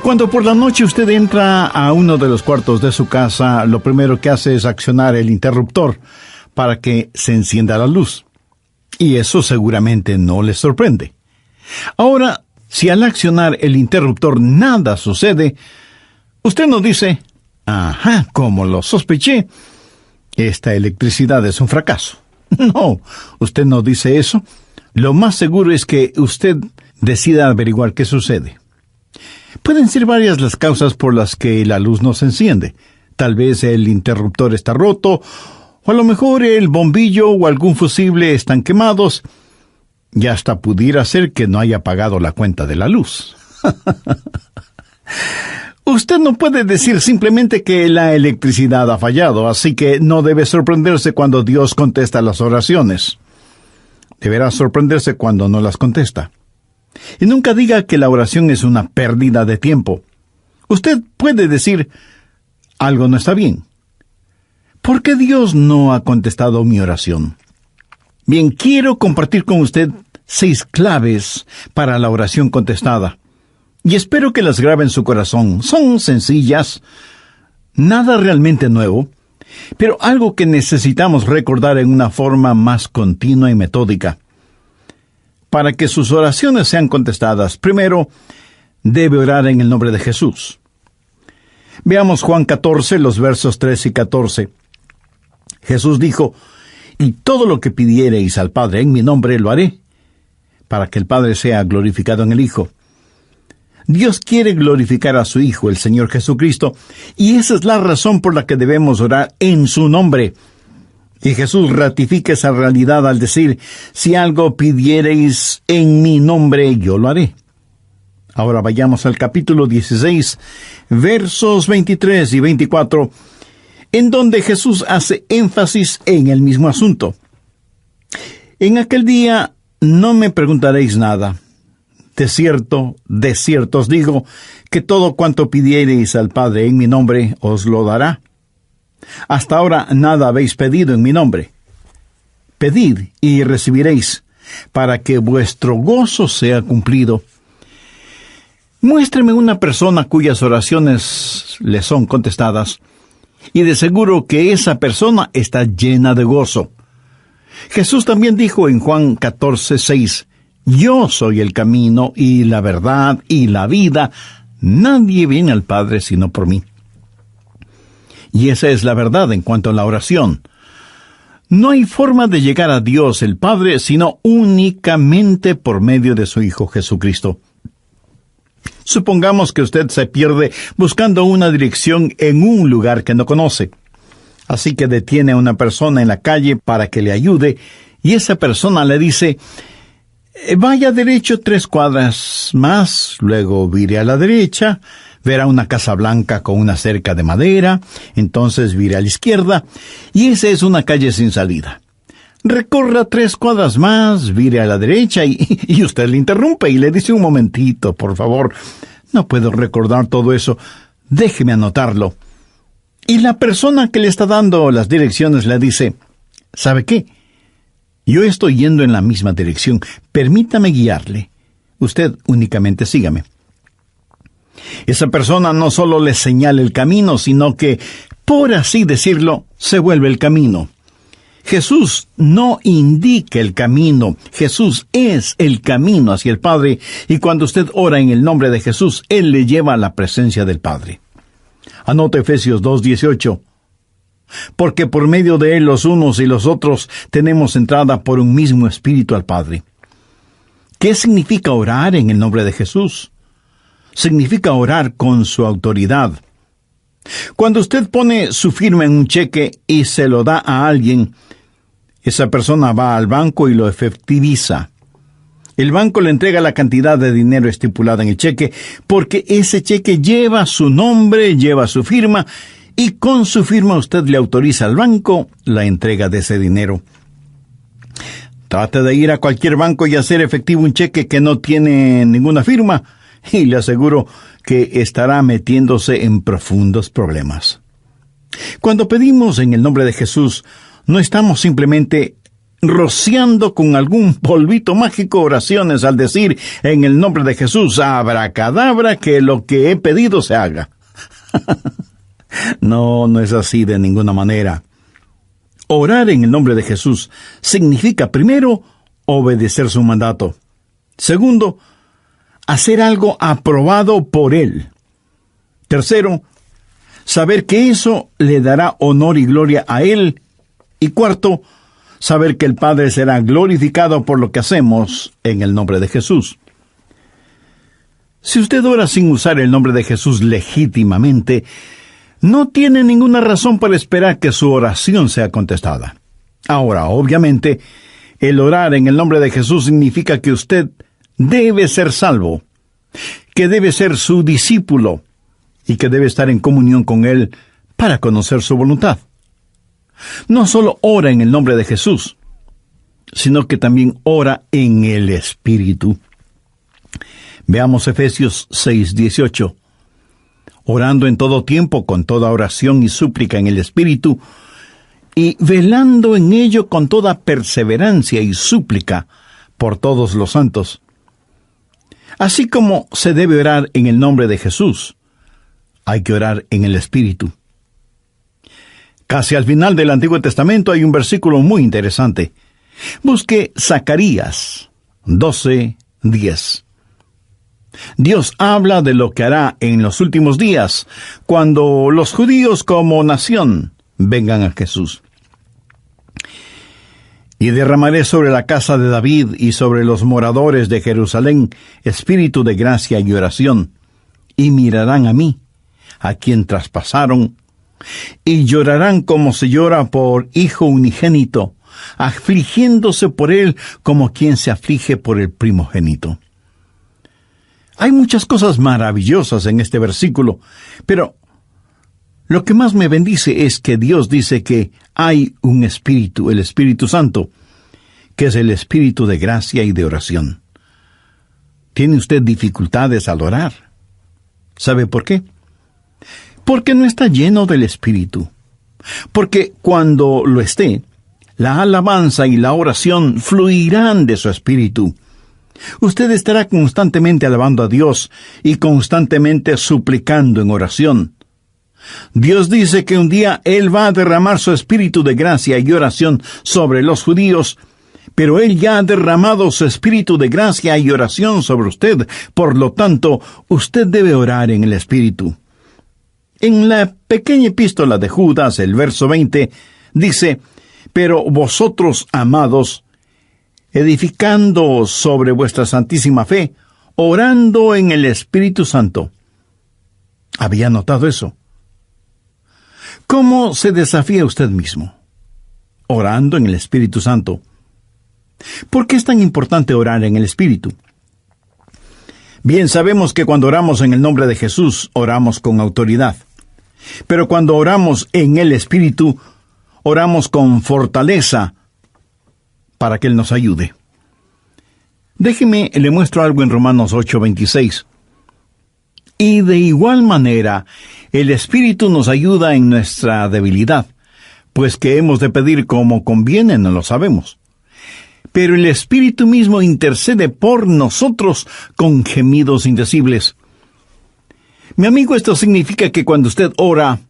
Cuando por la noche usted entra a uno de los cuartos de su casa, lo primero que hace es accionar el interruptor para que se encienda la luz. Y eso seguramente no le sorprende. Ahora, si al accionar el interruptor nada sucede, usted no dice, «Ajá, como lo sospeché, esta electricidad es un fracaso». No, usted no dice eso. Lo más seguro es que usted decida averiguar qué sucede. Pueden ser varias las causas por las que la luz no se enciende. Tal vez el interruptor está roto, o a lo mejor el bombillo o algún fusible están quemados, y hasta pudiera ser que no haya pagado la cuenta de la luz. Usted no puede decir simplemente que la electricidad ha fallado, así que no debe sorprenderse cuando Dios contesta las oraciones. Deberá sorprenderse cuando no las contesta. Y nunca diga que la oración es una pérdida de tiempo. Usted puede decir, algo no está bien. ¿Por qué Dios no ha contestado mi oración? Bien, quiero compartir con usted 6 claves para la oración contestada. Y espero que las grabe en su corazón. Son sencillas, nada realmente nuevo, pero algo que necesitamos recordar en una forma más continua y metódica. Para que sus oraciones sean contestadas, primero, debe orar en el nombre de Jesús. Veamos Juan 14, los versos 3 y 14. Jesús dijo, «Y todo lo que pidiereis al Padre en mi nombre lo haré, para que el Padre sea glorificado en el Hijo». Dios quiere glorificar a su Hijo, el Señor Jesucristo, y esa es la razón por la que debemos orar en su nombre. Y Jesús ratifica esa realidad al decir, «Si algo pidiereis en mi nombre, yo lo haré». Ahora vayamos al capítulo 16, versos 23 y 24, en donde Jesús hace énfasis en el mismo asunto. «En aquel día no me preguntaréis nada. De cierto os digo, que todo cuanto pidiereis al Padre en mi nombre, os lo dará. Hasta ahora nada habéis pedido en mi nombre. Pedid y recibiréis, para que vuestro gozo sea cumplido». Muéstreme una persona cuyas oraciones le son contestadas, y de seguro que esa persona está llena de gozo. Jesús también dijo en Juan 14, 6, «Yo soy el camino y la verdad y la vida. Nadie viene al Padre sino por mí». Y esa es la verdad en cuanto a la oración. No hay forma de llegar a Dios el Padre sino únicamente por medio de su Hijo Jesucristo. Supongamos que usted se pierde buscando una dirección en un lugar que no conoce. Así que detiene a una persona en la calle para que le ayude, y esa persona le dice, «Vaya derecho 3 cuadras más, luego vire a la derecha, verá una casa blanca con una cerca de madera, entonces vire a la izquierda, y esa es una calle sin salida. Recorra 3 cuadras más, vire a la derecha», y usted le interrumpe y le dice, «Un momentito, por favor, no puedo recordar todo eso, déjeme anotarlo». Y la persona que le está dando las direcciones le dice, «¿Sabe qué? Yo estoy yendo en la misma dirección, permítame guiarle. Usted únicamente sígame». Esa persona no solo le señala el camino, sino que, por así decirlo, se vuelve el camino. Jesús no indica el camino, Jesús es el camino hacia el Padre, y cuando usted ora en el nombre de Jesús, Él le lleva a la presencia del Padre. Anote Efesios 2:18. «Porque por medio de Él los unos y los otros tenemos entrada por un mismo Espíritu al Padre». ¿Qué significa orar en el nombre de Jesús? Significa orar con su autoridad. Cuando usted pone su firma en un cheque y se lo da a alguien, esa persona va al banco y lo efectiviza. El banco le entrega la cantidad de dinero estipulada en el cheque, porque ese cheque lleva su nombre, lleva su firma, y con su firma usted le autoriza al banco la entrega de ese dinero. Trate de ir a cualquier banco y hacer efectivo un cheque que no tiene ninguna firma, y le aseguro que estará metiéndose en profundos problemas. Cuando pedimos en el nombre de Jesús, no estamos simplemente rociando con algún polvito mágico oraciones al decir en el nombre de Jesús, abracadabra, que lo que he pedido se haga. No es así de ninguna manera. Orar en el nombre de Jesús significa, primero, obedecer su mandato. Segundo, hacer algo aprobado por Él. Tercero, saber que eso le dará honor y gloria a Él. Y cuarto, saber que el Padre será glorificado por lo que hacemos en el nombre de Jesús. Si usted ora sin usar el nombre de Jesús legítimamente, no tiene ninguna razón para esperar que su oración sea contestada. Ahora, obviamente, el orar en el nombre de Jesús significa que usted debe ser salvo, que debe ser su discípulo y que debe estar en comunión con Él para conocer su voluntad. No solo ora en el nombre de Jesús, sino que también ora en el Espíritu. Veamos Efesios 6:18. Orando en todo tiempo, con toda oración y súplica en el Espíritu, y velando en ello con toda perseverancia y súplica por todos los santos. Así como se debe orar en el nombre de Jesús, hay que orar en el Espíritu. Casi al final del Antiguo Testamento hay un versículo muy interesante. Busque Zacarías 12:10. Dios habla de lo que hará en los últimos días, cuando los judíos como nación vengan a Jesús. Y derramaré sobre la casa de David y sobre los moradores de Jerusalén espíritu de gracia y oración, y mirarán a mí, a quien traspasaron, y llorarán como se llora por hijo unigénito, afligiéndose por él como quien se aflige por el primogénito. Hay muchas cosas maravillosas en este versículo, pero lo que más me bendice es que Dios dice que hay un Espíritu, el Espíritu Santo, que es el Espíritu de gracia y de oración. ¿Tiene usted dificultades al orar? ¿Sabe por qué? Porque no está lleno del Espíritu. Porque cuando lo esté, la alabanza y la oración fluirán de su Espíritu. Usted estará constantemente alabando a Dios y constantemente suplicando en oración. Dios dice que un día Él va a derramar su espíritu de gracia y oración sobre los judíos, pero Él ya ha derramado su espíritu de gracia y oración sobre usted. Por lo tanto, usted debe orar en el Espíritu. En la pequeña epístola de Judas, el verso 20, dice, «Pero vosotros, amados, edificando sobre vuestra santísima fe, orando en el Espíritu Santo». ¿Había notado eso? ¿Cómo se desafía usted mismo? Orando en el Espíritu Santo. ¿Por qué es tan importante orar en el Espíritu? Bien, sabemos que cuando oramos en el nombre de Jesús, oramos con autoridad. Pero cuando oramos en el Espíritu, oramos con fortaleza para que Él nos ayude. Déjeme, le muestro algo en Romanos 8:26. Y de igual manera, el Espíritu nos ayuda en nuestra debilidad, pues que hemos de pedir como conviene no lo sabemos. Pero el Espíritu mismo intercede por nosotros con gemidos indecibles. Mi amigo, esto significa que cuando usted ora,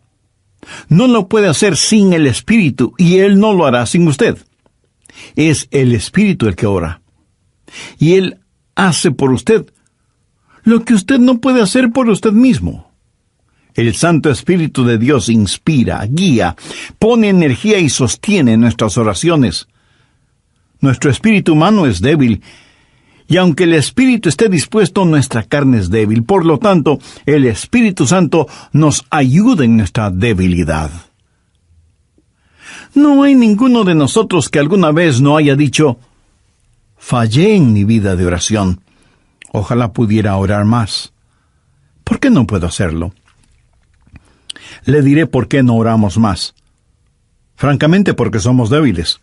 no lo puede hacer sin el Espíritu, y Él no lo hará sin usted. Es el Espíritu el que ora. Y Él hace por usted lo que usted no puede hacer por usted mismo. El Santo Espíritu de Dios inspira, guía, pone energía y sostiene nuestras oraciones. Nuestro espíritu humano es débil, y aunque el Espíritu esté dispuesto, nuestra carne es débil. Por lo tanto, el Espíritu Santo nos ayuda en nuestra debilidad. No hay ninguno de nosotros que alguna vez no haya dicho, «Fallé en mi vida de oración. Ojalá pudiera orar más. ¿Por qué no puedo hacerlo?» Le diré por qué no oramos más. Francamente, porque somos débiles.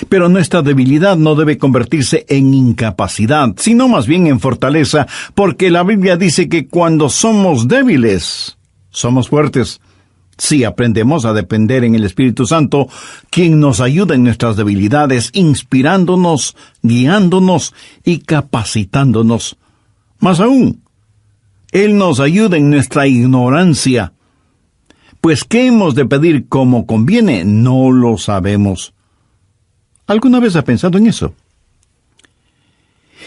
Pero nuestra debilidad no debe convertirse en incapacidad, sino más bien en fortaleza, porque la Biblia dice que cuando somos débiles, somos fuertes. Si aprendemos a depender en el Espíritu Santo, quien nos ayuda en nuestras debilidades, inspirándonos, guiándonos y capacitándonos. Más aún, Él nos ayuda en nuestra ignorancia. Pues ¿qué hemos de pedir como conviene? No lo sabemos. ¿Alguna vez ha pensado en eso?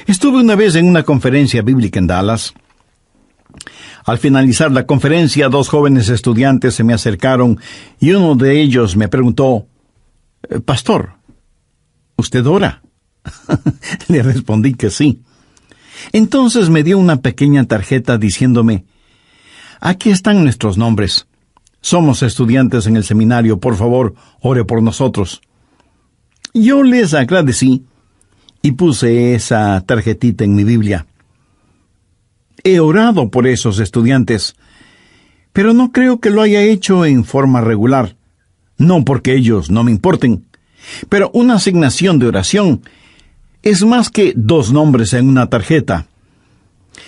Estuve una vez en una conferencia bíblica en Dallas. Al finalizar la conferencia, 2 jóvenes estudiantes se me acercaron y uno de ellos me preguntó, «Pastor, ¿usted ora?» Le respondí que sí. Entonces me dio una pequeña tarjeta diciéndome, «Aquí están nuestros nombres. Somos estudiantes en el seminario. Por favor, ore por nosotros». Yo les agradecí y puse esa tarjetita en mi Biblia. He orado por esos estudiantes, pero no creo que lo haya hecho en forma regular. No porque ellos no me importen, pero una asignación de oración es más que 2 nombres en una tarjeta.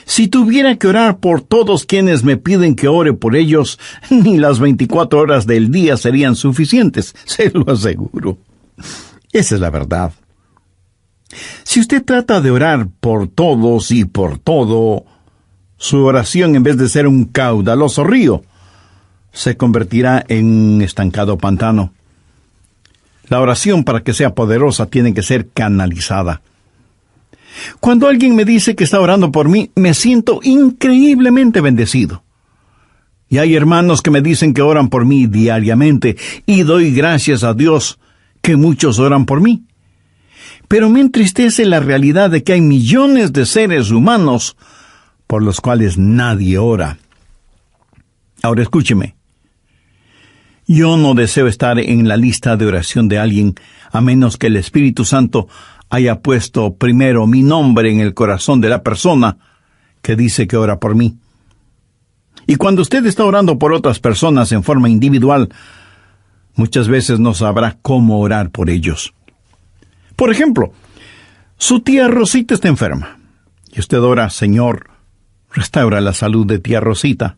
Si tuviera que orar por todos quienes me piden que ore por ellos, ni las 24 horas del día serían suficientes, se lo aseguro. Esa es la verdad. Si usted trata de orar por todos y por todo, su oración, en vez de ser un caudaloso río, se convertirá en un estancado pantano. La oración, para que sea poderosa, tiene que ser canalizada. Cuando alguien me dice que está orando por mí, me siento increíblemente bendecido. Y hay hermanos que me dicen que oran por mí diariamente, y doy gracias a Dios que muchos oran por mí. Pero me entristece la realidad de que hay millones de seres humanos por los cuales nadie ora. Ahora escúcheme. Yo no deseo estar en la lista de oración de alguien, a menos que el Espíritu Santo haya puesto primero mi nombre en el corazón de la persona que dice que ora por mí. Y cuando usted está orando por otras personas en forma individual, muchas veces no sabrá cómo orar por ellos. Por ejemplo, su tía Rosita está enferma, y usted ora, «Señor, restaura la salud de tía Rosita».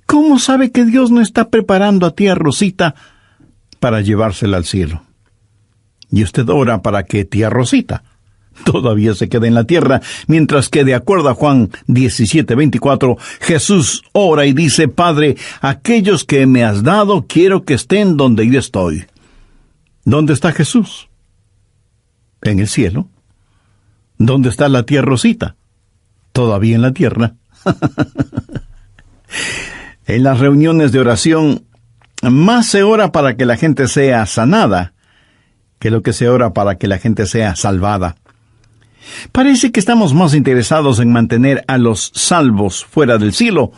¿Cómo sabe que Dios no está preparando a tía Rosita para llevársela al cielo? Y usted ora para que tía Rosita todavía se quede en la tierra, mientras que, de acuerdo a Juan 17:24, Jesús ora y dice, «Padre, aquellos que me has dado, quiero que estén donde yo estoy». ¿Dónde está Jesús? En el cielo. ¿Dónde está la tía Rosita? Todavía en la tierra. En las reuniones de oración, más se ora para que la gente sea sanada que lo que se ora para que la gente sea salvada. Parece que estamos más interesados en mantener a los salvos fuera del cielo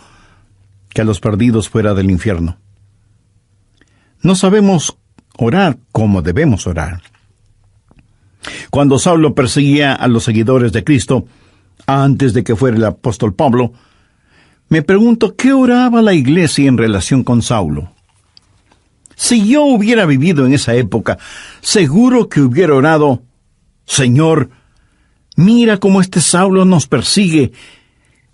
que a los perdidos fuera del infierno. No sabemos orar como debemos orar. Cuando Saulo perseguía a los seguidores de Cristo, antes de que fuera el apóstol Pablo, me pregunto qué oraba la iglesia en relación con Saulo. Si yo hubiera vivido en esa época, seguro que hubiera orado, «Señor, mira cómo este Saulo nos persigue.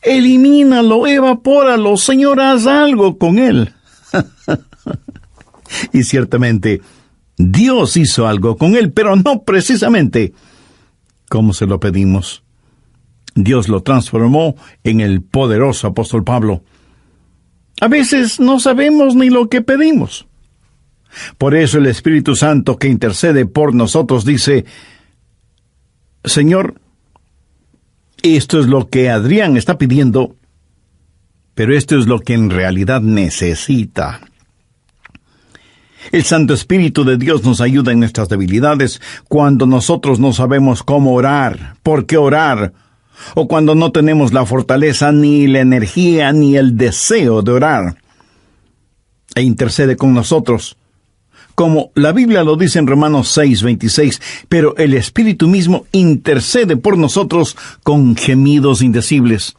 Elimínalo, evapóralo, Señor, haz algo con él». Y ciertamente, Dios hizo algo con él, pero no precisamente como se lo pedimos. Dios lo transformó en el poderoso apóstol Pablo. A veces no sabemos ni lo que pedimos. Por eso el Espíritu Santo que intercede por nosotros dice, «Señor, esto es lo que Adrián está pidiendo, pero esto es lo que en realidad necesita». El Santo Espíritu de Dios nos ayuda en nuestras debilidades cuando nosotros no sabemos cómo orar, por qué orar, o cuando no tenemos la fortaleza, ni la energía, ni el deseo de orar. E intercede con nosotros, como la Biblia lo dice en Romanos 6:26, pero el Espíritu mismo intercede por nosotros con gemidos indecibles.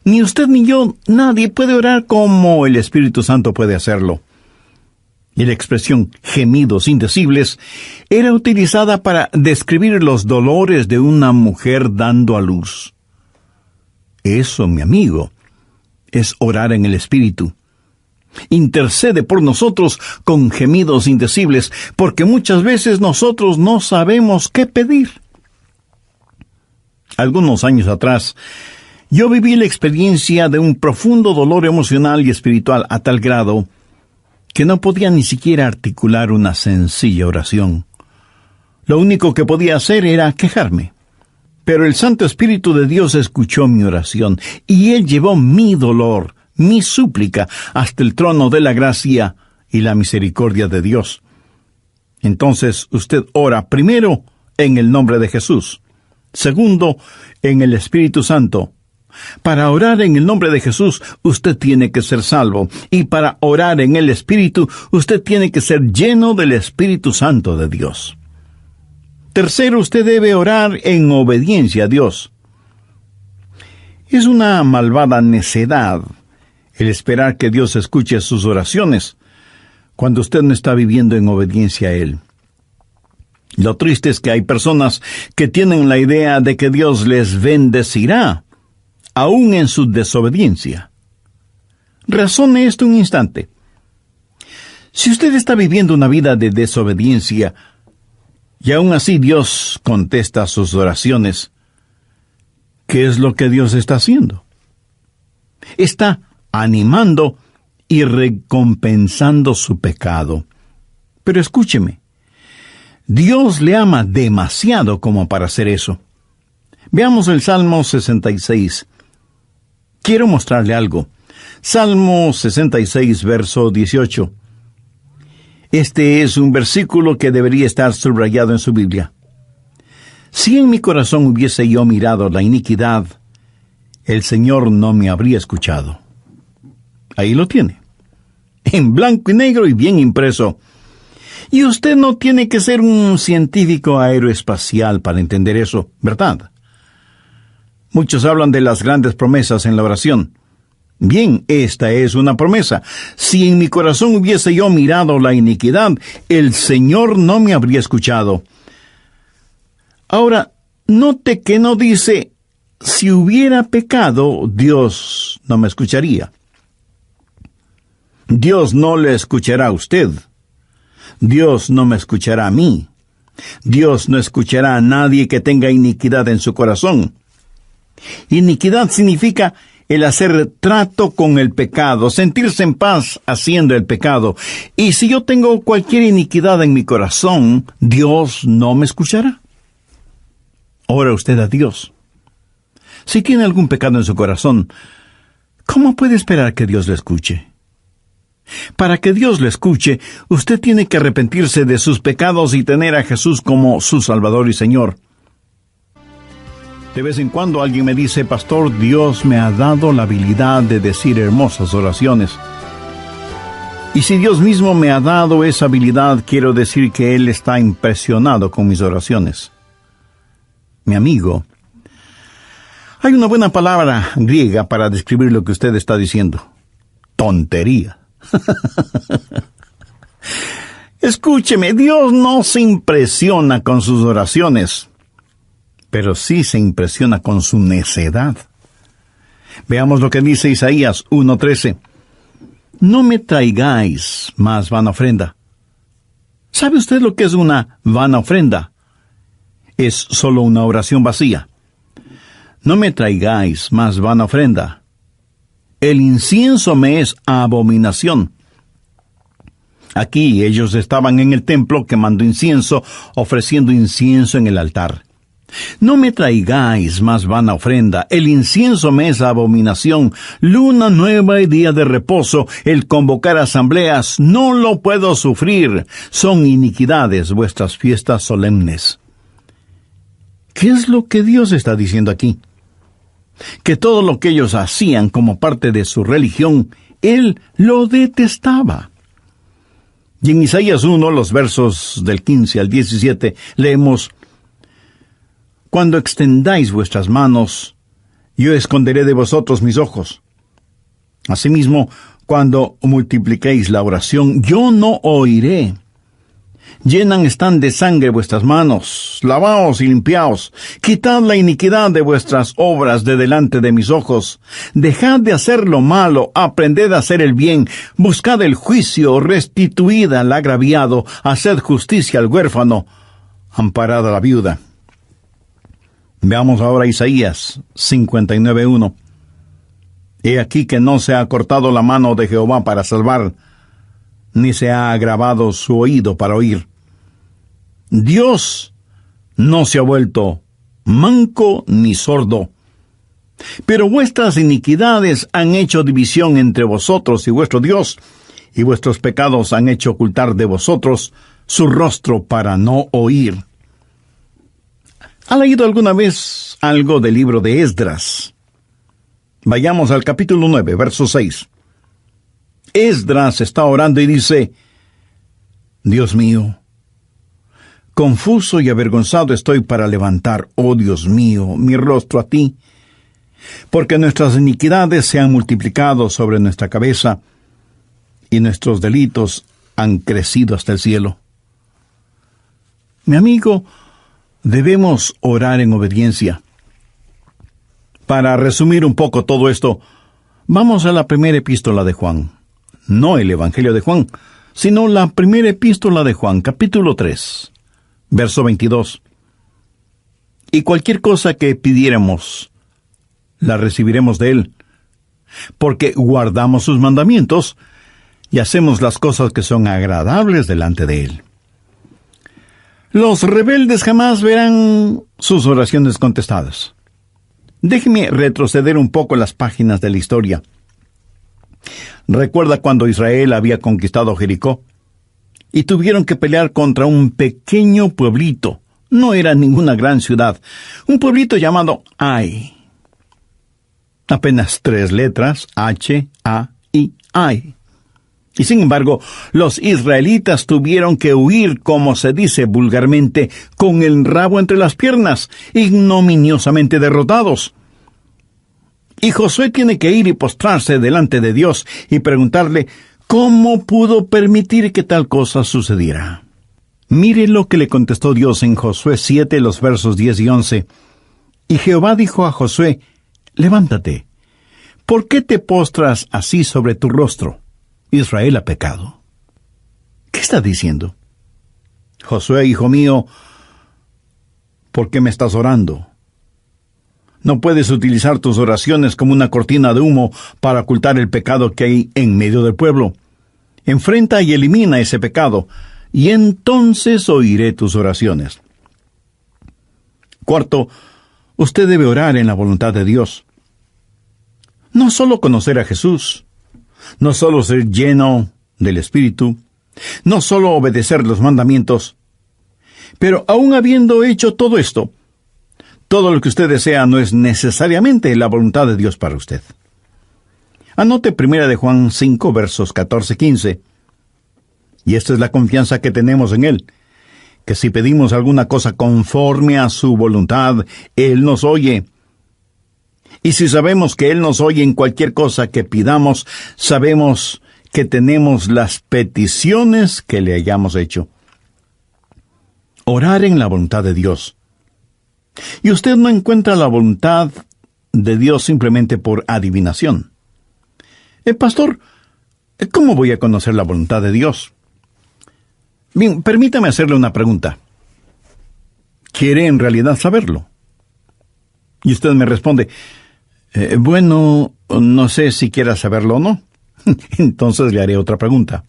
Ni usted ni yo, nadie puede orar como el Espíritu Santo puede hacerlo. Y la expresión gemidos indecibles era utilizada para describir los dolores de una mujer dando a luz. Eso, mi amigo, es orar en el Espíritu. Intercede por nosotros con gemidos indecibles, porque muchas veces nosotros no sabemos qué pedir. Algunos años atrás, yo viví la experiencia de un profundo dolor emocional y espiritual a tal grado que no podía ni siquiera articular una sencilla oración. Lo único que podía hacer era quejarme. Pero el Santo Espíritu de Dios escuchó mi oración, y Él llevó mi dolor, mi súplica, hasta el trono de la gracia y la misericordia de Dios. Entonces usted ora primero en el nombre de Jesús, segundo en el Espíritu Santo. Para orar en el nombre de Jesús, usted tiene que ser salvo, y para orar en el Espíritu, usted tiene que ser lleno del Espíritu Santo de Dios. Tercero, usted debe orar en obediencia a Dios. Es una malvada necedad el esperar que Dios escuche sus oraciones cuando usted no está viviendo en obediencia a Él. Lo triste es que hay personas que tienen la idea de que Dios les bendecirá, aún en su desobediencia. Razone esto un instante. Si usted está viviendo una vida de desobediencia, y aún así Dios contesta sus oraciones, ¿qué es lo que Dios está haciendo? Está animando y recompensando su pecado. Pero escúcheme, Dios le ama demasiado como para hacer eso. Veamos el Salmo 66. Quiero mostrarle algo. Salmo 66, verso 18. Este es un versículo que debería estar subrayado en su Biblia. Si en mi corazón hubiese yo mirado la iniquidad, el Señor no me habría escuchado. Ahí lo tiene, en blanco y negro y bien impreso. Y usted no tiene que ser un científico aeroespacial para entender eso, ¿verdad? Muchos hablan de las grandes promesas en la oración. Bien, esta es una promesa. Si en mi corazón hubiese yo mirado la iniquidad, el Señor no me habría escuchado. Ahora, note que no dice, si hubiera pecado, Dios no me escucharía. Dios no le escuchará a usted. Dios no me escuchará a mí. Dios no escuchará a nadie que tenga iniquidad en su corazón. Iniquidad significa el hacer trato con el pecado, sentirse en paz haciendo el pecado. Y si yo tengo cualquier iniquidad en mi corazón, Dios no me escuchará. Ora usted a Dios. Si tiene algún pecado en su corazón, ¿cómo puede esperar que Dios le escuche? Para que Dios le escuche, usted tiene que arrepentirse de sus pecados y tener a Jesús como su Salvador y Señor. De vez en cuando alguien me dice, pastor, Dios me ha dado la habilidad de decir hermosas oraciones. Y si Dios mismo me ha dado esa habilidad, quiero decir que Él está impresionado con mis oraciones. Mi amigo, hay una buena palabra griega para describir lo que usted está diciendo. Tontería. Escúcheme, Dios no se impresiona con sus oraciones, pero sí se impresiona con su necedad. Veamos lo que dice Isaías 1:13. No me traigáis más vana ofrenda. ¿Sabe usted lo que es una vana ofrenda? Es solo una oración vacía. No me traigáis más vana ofrenda. El incienso me es abominación. Aquí ellos estaban en el templo quemando incienso, ofreciendo incienso en el altar. No me traigáis más vana ofrenda, el incienso me es abominación, luna nueva y día de reposo, el convocar asambleas, no lo puedo sufrir, son iniquidades vuestras fiestas solemnes. ¿Qué es lo que Dios está diciendo aquí? Que todo lo que ellos hacían como parte de su religión, Él lo detestaba. Y en Isaías 1, los versos del 15 al 17, leemos, Cuando extendáis vuestras manos, yo esconderé de vosotros mis ojos. Asimismo, cuando multipliquéis la oración, yo no oiré. Llenan están de sangre vuestras manos, lavaos y limpiaos, quitad la iniquidad de vuestras obras de delante de mis ojos, dejad de hacer lo malo, aprended a hacer el bien, buscad el juicio, restituid al agraviado, haced justicia al huérfano, amparad a la viuda. Veamos ahora Isaías 59:1. He aquí que no se ha cortado la mano de Jehová para salvar, ni se ha agravado su oído para oír. Dios no se ha vuelto manco ni sordo, pero vuestras iniquidades han hecho división entre vosotros y vuestro Dios, y vuestros pecados han hecho ocultar de vosotros su rostro para no oír. ¿Ha leído alguna vez algo del libro de Esdras? Vayamos al capítulo 9, verso 6. Esdras está orando y dice: Dios mío, confuso y avergonzado estoy para levantar, oh Dios mío, mi rostro a ti, porque nuestras iniquidades se han multiplicado sobre nuestra cabeza, y nuestros delitos han crecido hasta el cielo. Mi amigo, debemos orar en obediencia. Para resumir un poco todo esto, vamos a la primera epístola de Juan. No el Evangelio de Juan, sino la primera epístola de Juan, capítulo 3, verso 22. Y cualquier cosa que pidiéramos, la recibiremos de Él, porque guardamos sus mandamientos y hacemos las cosas que son agradables delante de Él. Los rebeldes jamás verán sus oraciones contestadas. Déjeme retroceder un poco las páginas de la historia. ¿Recuerda cuando Israel había conquistado Jericó? Y tuvieron que pelear contra un pequeño pueblito. No era ninguna gran ciudad. Un pueblito llamado Ai. Apenas 3 letras, H, A, I, Ai. Y sin embargo, los israelitas tuvieron que huir, como se dice vulgarmente, con el rabo entre las piernas, ignominiosamente derrotados. Y Josué tiene que ir y postrarse delante de Dios y preguntarle cómo pudo permitir que tal cosa sucediera. Mire lo que le contestó Dios en Josué 7, los versos 10 y 11. Y Jehová dijo a Josué: levántate, ¿por qué te postras así sobre tu rostro? Israel ha pecado. ¿Qué está diciendo? Josué, hijo mío, ¿por qué me estás orando? No puedes utilizar tus oraciones como una cortina de humo para ocultar el pecado que hay en medio del pueblo. Enfrenta y elimina ese pecado, y entonces oiré tus oraciones. Cuarto, usted debe orar en la voluntad de Dios. No solo conocer a Jesús, no solo ser lleno del Espíritu, no solo obedecer los mandamientos, pero aun habiendo hecho todo esto, todo lo que usted desea no es necesariamente la voluntad de Dios para usted. Anote 1 de Juan 5, versos 14-15. Y esta es la confianza que tenemos en Él, que si pedimos alguna cosa conforme a su voluntad, Él nos oye. Y si sabemos que Él nos oye en cualquier cosa que pidamos, sabemos que tenemos las peticiones que le hayamos hecho. Orar en la voluntad de Dios. Y usted no encuentra la voluntad de Dios simplemente por adivinación. Pastor, ¿cómo voy a conocer la voluntad de Dios? Bien, permítame hacerle una pregunta. ¿Quiere en realidad saberlo? Y usted me responde: bueno, no sé si quiera saberlo o no. Entonces le haré otra pregunta.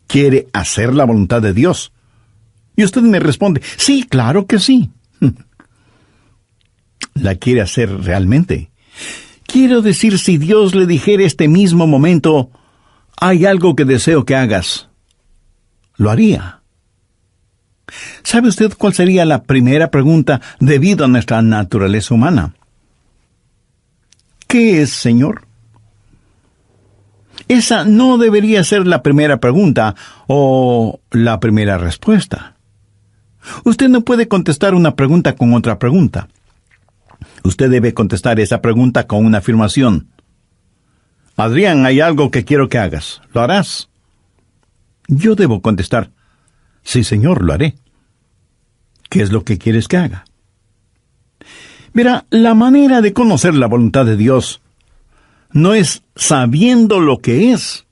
¿Quiere hacer la voluntad de Dios? Y usted me responde: sí, claro que sí. ¿La quiere hacer realmente? Quiero decir, si Dios le dijera este mismo momento: hay algo que deseo que hagas, ¿lo haría? ¿Sabe usted cuál sería la primera pregunta debido a nuestra naturaleza humana? ¿Qué es, Señor? Esa no debería ser la primera pregunta o la primera respuesta. Usted no puede contestar una pregunta con otra pregunta. Usted debe contestar esa pregunta con una afirmación. Adrián, hay algo que quiero que hagas. ¿Lo harás? Yo debo contestar: Sí, Señor, lo haré. ¿Qué es lo que quieres que haga? Mira, la manera de conocer la voluntad de Dios no es sabiendo lo que es,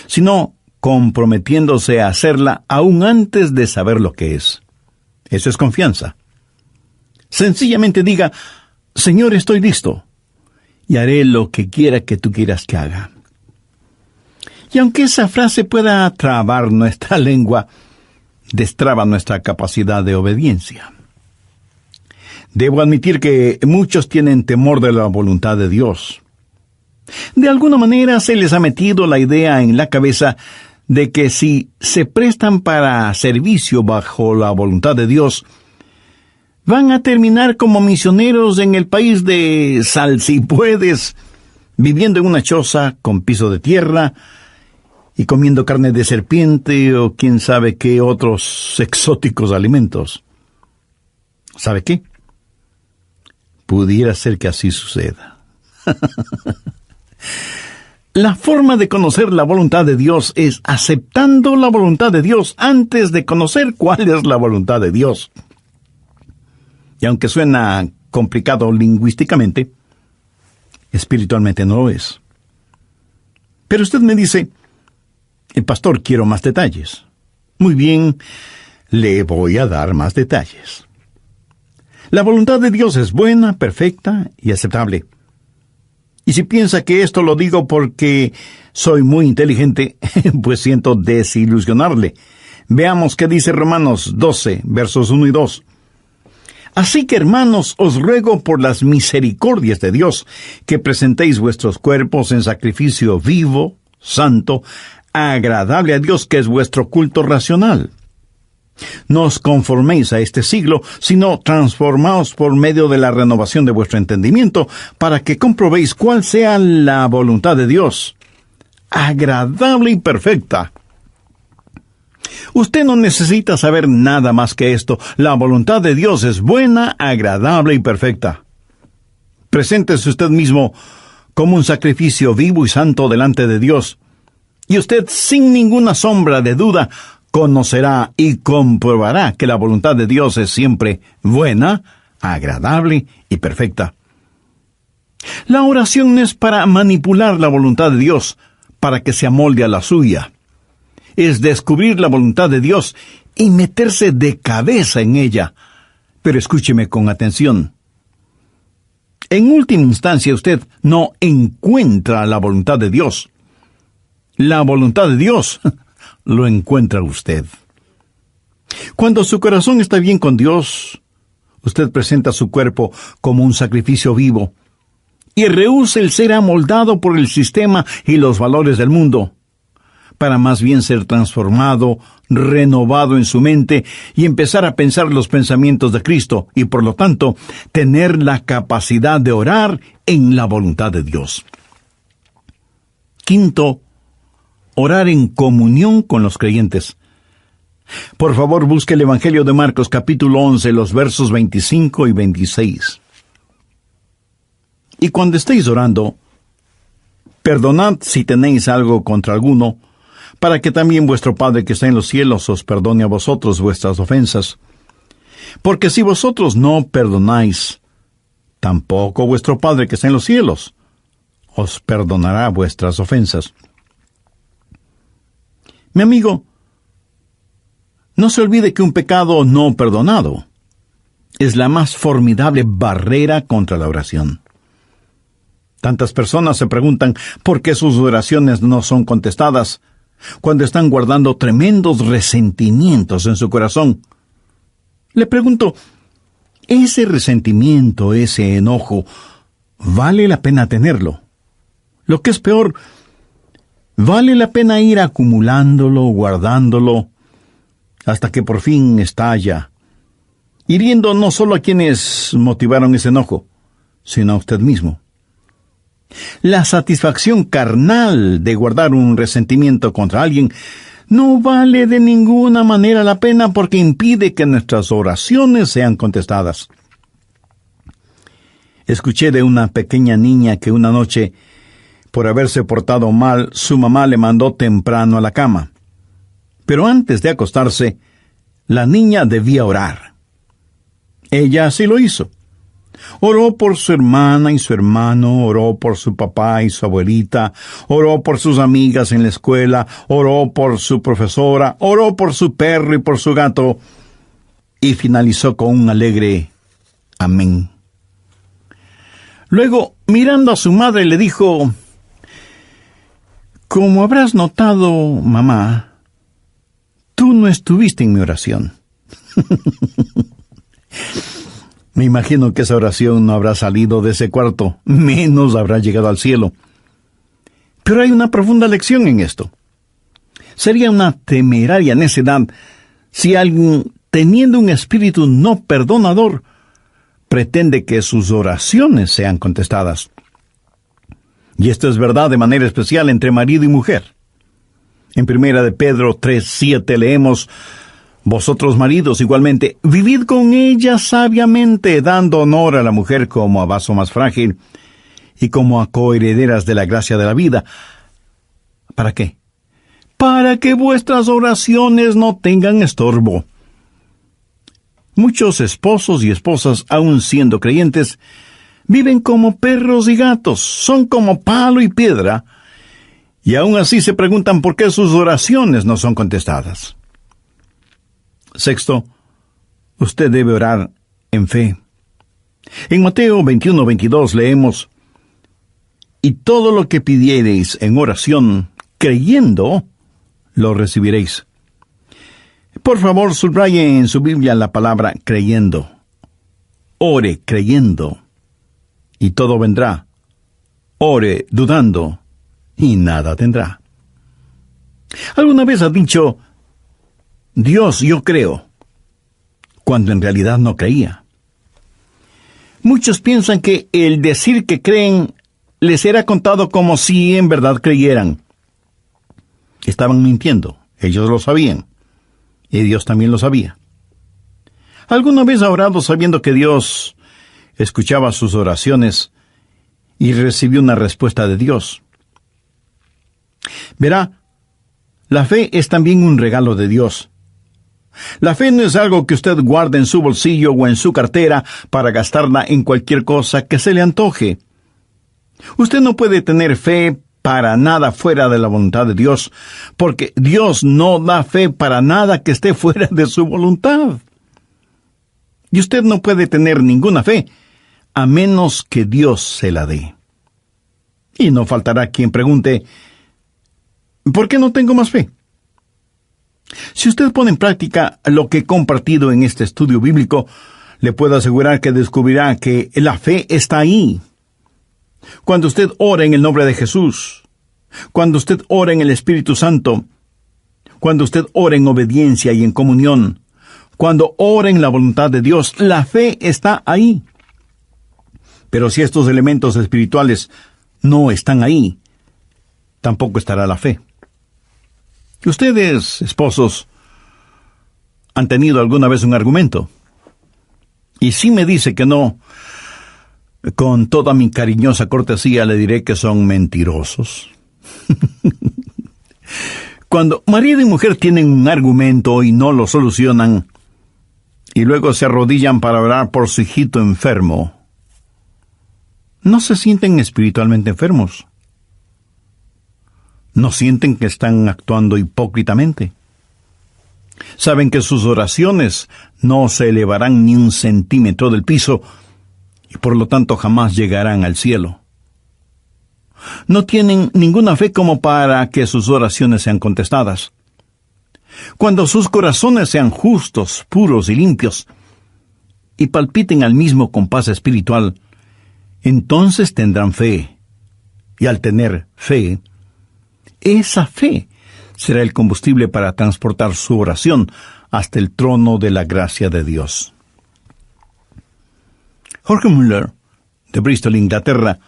sino comprometiéndose a hacerla aún antes de saber lo que es. Eso es confianza. Sencillamente diga, Señor, estoy listo, y haré lo que quiera que tú quieras que haga. Y aunque esa frase pueda trabar nuestra lengua, destraba nuestra capacidad de obediencia. Debo admitir que muchos tienen temor de la voluntad de Dios. De alguna manera se les ha metido la idea en la cabeza de que si se prestan para servicio bajo la voluntad de Dios, van a terminar como misioneros en el país de sal si puedes, viviendo en una choza con piso de tierra y comiendo carne de serpiente o quién sabe qué otros exóticos alimentos. ¿Sabe qué? Pudiera ser que así suceda. La forma de conocer la voluntad de Dios es aceptando la voluntad de Dios antes de conocer cuál es la voluntad de Dios. Y aunque suena complicado lingüísticamente, espiritualmente no lo es. Pero usted me dice, pastor, quiero más detalles. Muy bien, le voy a dar más detalles. La voluntad de Dios es buena, perfecta y aceptable. Y si piensa que esto lo digo porque soy muy inteligente, pues siento desilusionarle. Veamos qué dice Romanos 12, versos 1 y 2. Así que, hermanos, os ruego por las misericordias de Dios, que presentéis vuestros cuerpos en sacrificio vivo, santo, agradable a Dios, que es vuestro culto racional. No os conforméis a este siglo, sino transformaos por medio de la renovación de vuestro entendimiento, para que comprobéis cuál sea la voluntad de Dios, agradable y perfecta. Usted no necesita saber nada más que esto. La voluntad de Dios es buena, agradable y perfecta. Preséntese usted mismo como un sacrificio vivo y santo delante de Dios, y usted, sin ninguna sombra de duda, conocerá y comprobará que la voluntad de Dios es siempre buena, agradable y perfecta. La oración no es para manipular la voluntad de Dios, para que se amolde a la suya. Es descubrir la voluntad de Dios y meterse de cabeza en ella. Pero escúcheme con atención. En última instancia, usted no encuentra la voluntad de Dios. La voluntad de Dios lo encuentra usted. Cuando su corazón está bien con Dios, usted presenta su cuerpo como un sacrificio vivo y rehúsa el ser amoldado por el sistema y los valores del mundo, para más bien ser transformado, renovado en su mente y empezar a pensar los pensamientos de Cristo y, por lo tanto, tener la capacidad de orar en la voluntad de Dios. Quinto, orar en comunión con los creyentes. Por favor, busque el Evangelio de Marcos, capítulo 11, los versos 25 y 26. Y cuando estéis orando, perdonad si tenéis algo contra alguno, para que también vuestro Padre que está en los cielos os perdone a vosotros vuestras ofensas. Porque si vosotros no perdonáis, tampoco vuestro Padre que está en los cielos os perdonará vuestras ofensas. Mi amigo, no se olvide que un pecado no perdonado es la más formidable barrera contra la oración. Tantas personas se preguntan por qué sus oraciones no son contestadas cuando están guardando tremendos resentimientos en su corazón. Le pregunto, ¿ese resentimiento, ese enojo, vale la pena tenerlo? Lo que es peor, ¿vale la pena ir acumulándolo, guardándolo, hasta que por fin estalla, hiriendo no solo a quienes motivaron ese enojo, sino a usted mismo? La satisfacción carnal de guardar un resentimiento contra alguien no vale de ninguna manera la pena porque impide que nuestras oraciones sean contestadas. Escuché de una pequeña niña que una noche, por haberse portado mal, su mamá le mandó temprano a la cama. Pero antes de acostarse, la niña debía orar. Ella así lo hizo. Oró por su hermana y su hermano, oró por su papá y su abuelita, oró por sus amigas en la escuela, oró por su profesora, oró por su perro y por su gato, y finalizó con un alegre amén. Luego, mirando a su madre, le dijo: «Como habrás notado, mamá, tú no estuviste en mi oración». Me imagino que esa oración no habrá salido de ese cuarto, menos habrá llegado al cielo. Pero hay una profunda lección en esto. Sería una temeraria necedad si alguien, teniendo un espíritu no perdonador, pretende que sus oraciones sean contestadas. Y esto es verdad de manera especial entre marido y mujer. En 1 Pedro 3:7 leemos: «Vosotros maridos igualmente, vivid con ella sabiamente, dando honor a la mujer como a vaso más frágil y como a coherederas de la gracia de la vida». ¿Para qué? Para que vuestras oraciones no tengan estorbo. Muchos esposos y esposas, aun siendo creyentes, viven como perros y gatos, son como palo y piedra, y aún así se preguntan por qué sus oraciones no son contestadas. Sexto, usted debe orar en fe. En Mateo 21:22 leemos: «Y todo lo que pidiereis en oración, creyendo, lo recibiréis». Por favor, subraye en su Biblia la palabra creyendo. Ore creyendo, y todo vendrá. Ore dudando, y nada tendrá. ¿Alguna vez ha dicho: «Dios, yo creo», cuando en realidad no creía? Muchos piensan que el decir que creen les será contado como si en verdad creyeran. Estaban mintiendo, ellos lo sabían, y Dios también lo sabía. ¿Alguna vez ha orado sabiendo que Dios escuchaba sus oraciones y recibió una respuesta de Dios? Verá, la fe es también un regalo de Dios. La fe no es algo que usted guarde en su bolsillo o en su cartera para gastarla en cualquier cosa que se le antoje. Usted no puede tener fe para nada fuera de la voluntad de Dios, porque Dios no da fe para nada que esté fuera de su voluntad. Y usted no puede tener ninguna fe a menos que Dios se la dé. Y no faltará quien pregunte: ¿por qué no tengo más fe? Si usted pone en práctica lo que he compartido en este estudio bíblico, le puedo asegurar que descubrirá que la fe está ahí. Cuando usted ora en el nombre de Jesús, cuando usted ora en el Espíritu Santo, cuando usted ora en obediencia y en comunión, cuando ora en la voluntad de Dios, la fe está ahí. Pero si estos elementos espirituales no están ahí, tampoco estará la fe. Ustedes, esposos, ¿han tenido alguna vez un argumento? Y si me dice que no, con toda mi cariñosa cortesía le diré que son mentirosos. Cuando marido y mujer tienen un argumento y no lo solucionan, y luego se arrodillan para orar por su hijito enfermo, ¿no se sienten espiritualmente enfermos? ¿No sienten que están actuando hipócritamente? Saben que sus oraciones no se elevarán ni un centímetro del piso y por lo tanto jamás llegarán al cielo. No tienen ninguna fe como para que sus oraciones sean contestadas. Cuando sus corazones sean justos, puros y limpios, y palpiten al mismo compás espiritual, entonces tendrán fe. Y al tener fe, esa fe será el combustible para transportar su oración hasta el trono de la gracia de Dios. Jorge Muller, de Bristol, Inglaterra,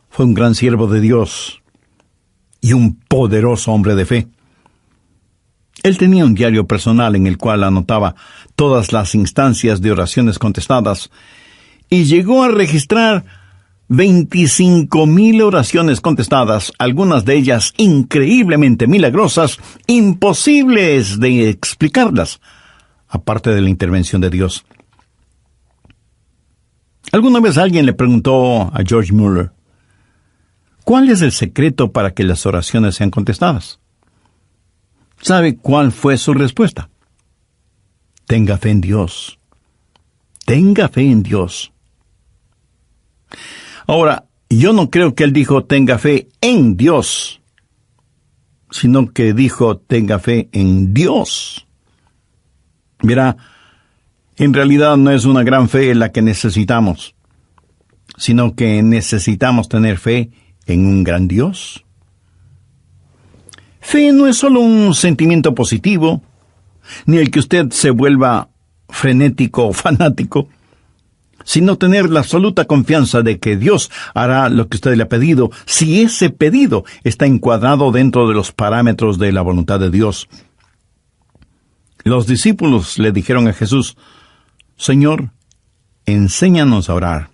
fue un gran siervo de Dios y un poderoso hombre de fe. Él tenía un diario personal en el cual anotaba todas las instancias de oraciones contestadas y llegó a registrar 25,000 oraciones contestadas, algunas de ellas increíblemente milagrosas, imposibles de explicarlas, aparte de la intervención de Dios. Alguna vez alguien le preguntó a George Mueller, ¿cuál es el secreto para que las oraciones sean contestadas? ¿Sabe cuál fue su respuesta? Tenga fe en Dios. Tenga fe en Dios. Ahora, yo no creo que él dijo tenga fe en Dios, sino que dijo tenga fe en Dios. Mira, en realidad no es una gran fe la que necesitamos, sino que necesitamos tener fe en un gran Dios. Fe no es solo un sentimiento positivo, ni el que usted se vuelva frenético o fanático, sino tener la absoluta confianza de que Dios hará lo que usted le ha pedido, si ese pedido está encuadrado dentro de los parámetros de la voluntad de Dios. Los discípulos le dijeron a Jesús, Señor, enséñanos a orar.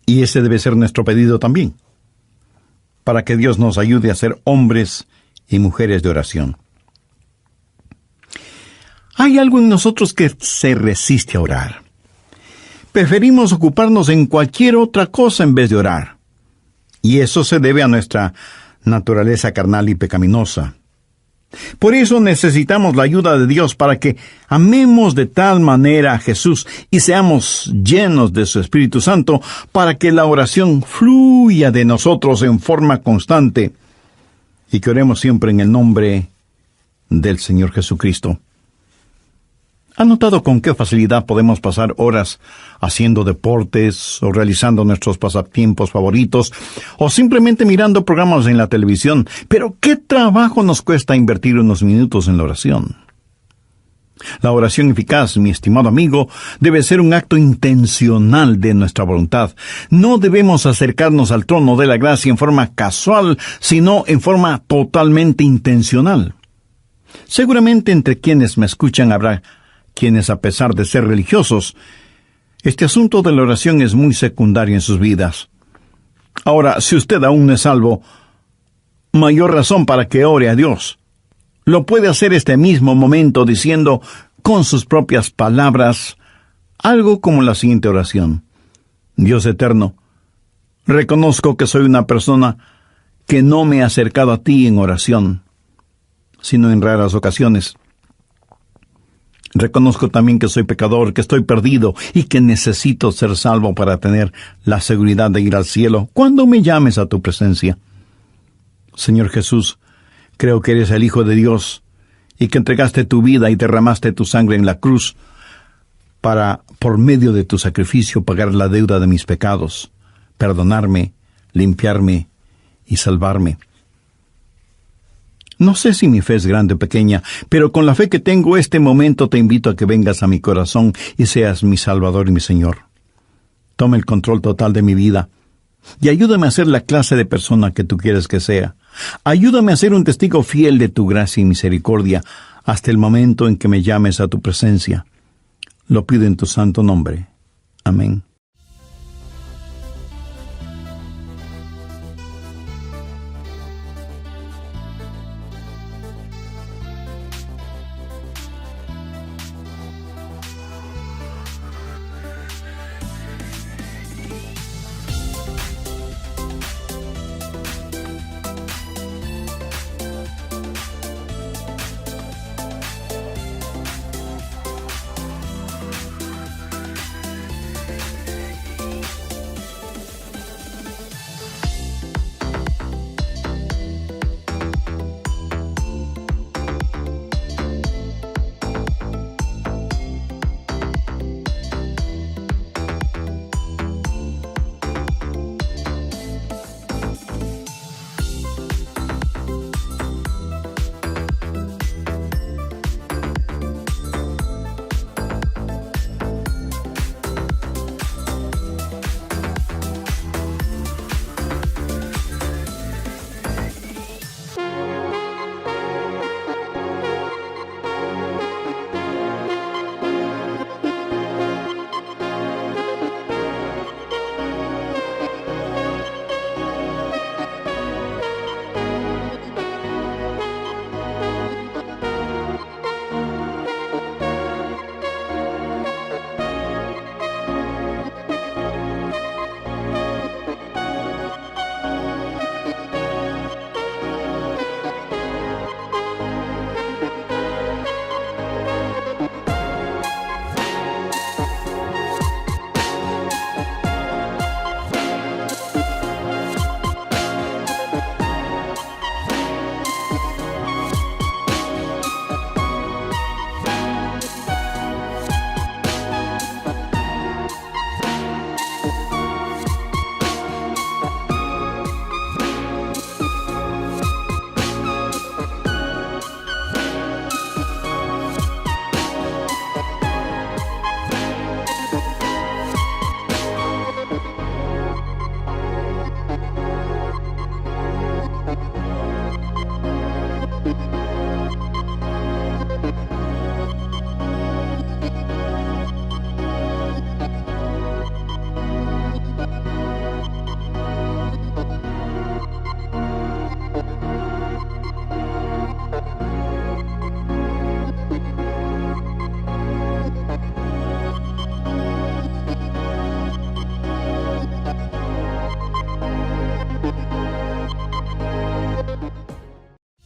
Y ese debe ser nuestro pedido también, para que Dios nos ayude a ser hombres y mujeres de oración. Hay algo en nosotros que se resiste a orar. Preferimos ocuparnos en cualquier otra cosa en vez de orar. Y eso se debe a nuestra naturaleza carnal y pecaminosa. Por eso necesitamos la ayuda de Dios para que amemos de tal manera a Jesús y seamos llenos de su Espíritu Santo para que la oración fluya de nosotros en forma constante y que oremos siempre en el nombre del Señor Jesucristo. ¿Ha notado con qué facilidad podemos pasar horas haciendo deportes o realizando nuestros pasatiempos favoritos o simplemente mirando programas en la televisión? Pero ¿qué trabajo nos cuesta invertir unos minutos en la oración? La oración eficaz, mi estimado amigo, debe ser un acto intencional de nuestra voluntad. No debemos acercarnos al trono de la gracia en forma casual, sino en forma totalmente intencional. Seguramente entre quienes me escuchan habrá quienes, a pesar de ser religiosos, este asunto de la oración es muy secundario en sus vidas. Ahora, si usted aún no es salvo, mayor razón para que ore a Dios. Lo puede hacer este mismo momento diciendo con sus propias palabras algo como la siguiente oración. Dios eterno, reconozco que soy una persona que no me he acercado a ti en oración, sino en raras ocasiones. Reconozco también que soy pecador, que estoy perdido y que necesito ser salvo para tener la seguridad de ir al cielo cuando me llames a tu presencia. Señor Jesús, creo que eres el Hijo de Dios y que entregaste tu vida y derramaste tu sangre en la cruz para, por medio de tu sacrificio, pagar la deuda de mis pecados, perdonarme, limpiarme y salvarme. No sé si mi fe es grande o pequeña, pero con la fe que tengo este momento te invito a que vengas a mi corazón y seas mi Salvador y mi Señor. Toma el control total de mi vida y ayúdame a ser la clase de persona que tú quieres que sea. Ayúdame a ser un testigo fiel de tu gracia y misericordia hasta el momento en que me llames a tu presencia. Lo pido en tu santo nombre. Amén.